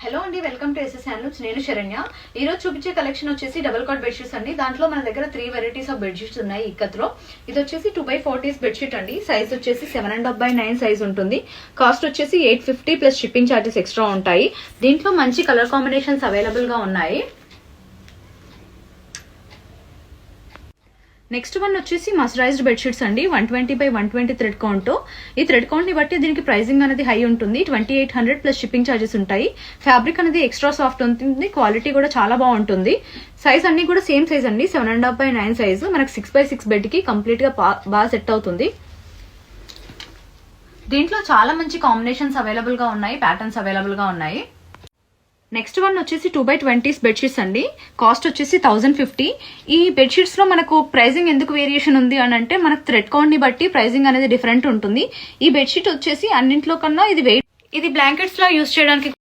Hello అండి, welcome to SS handlooms. నేను శరణ్య. ఈ రోజు చూపించే కలెక్షన్ వచ్చేసి డబుల్ కాట్ బెడ్షీట్స్ అండి. దాంట్లో మన దగ్గర 3 వెరైటీస్ ఆఫ్ బెడ్షీట్స్ ఉన్నాయి ఇక్కత్లో. ఇది వచ్చేసి 2x40 బెడ్షీట్ అండి. సైజ్ వచ్చేసి 7.5x9 సైజ్ ఉంటుంది. కాస్ట్ వచ్చేసి 850 ప్లస్ షిప్పింగ్ ఛార్జెస్ ఎక్స్ట్రా ఉంటాయి. దీంట్లో మంచి కలర్ కాంబినేషన్స్ అవైలబుల్ గా ఉన్నాయి. నెక్స్ట్ వన్ వచ్చేసి మస్టరైజ్డ్ బెడ్షీట్స్ అండి. 120x120 thread count. ఈ థ్రెడ్ కౌంట్ ని బట్టి దీనికి ప్రైసింగ్ అనేది హై ఉంటుంది. 2800 ప్లస్ షిప్పింగ్ ఛార్జెస్ ఉంటాయి. ఫ్యాబ్రిక్ అనేది ఎక్స్ట్రా సాఫ్ట్ ఉంటుంది. క్వాలిటీ కూడా చాలా బాగుంటుంది. సైజ్ అన్ని కూడా సేమ్ సైజ్ అండి. 7.5x9 size. మనకు 6x6 బెడ్ కి కంప్లీట్ గా బాగా సెట్ అవుతుంది. దీంట్లో చాలా మంచి కాంబినేషన్స్ అవైలబుల్ గా ఉన్నాయి. ప్యాటర్న్స్ అవైలబుల్ గా ఉన్నాయి. నెక్స్ట్ వన్ వచ్చేసి 2x20 బెడ్షీట్స్ అండి. కాస్ట్ వచ్చేసి 1050. ఈ బెడ్షీట్స్ లో మనకు ప్రైసింగ్ ఎందుకు వేరియేషన్ ఉంది అని అంటే మనకు థ్రెడ్ కౌంట్ ని బట్టి ప్రైసింగ్ అనేది డిఫరెంట్ ఉంటుంది. ఈ బెడ్షీట్ వచ్చేసి అన్నింట్లో కన్నా ఇది బ్లాంకెట్స్ లో యూజ్ చేయడానికి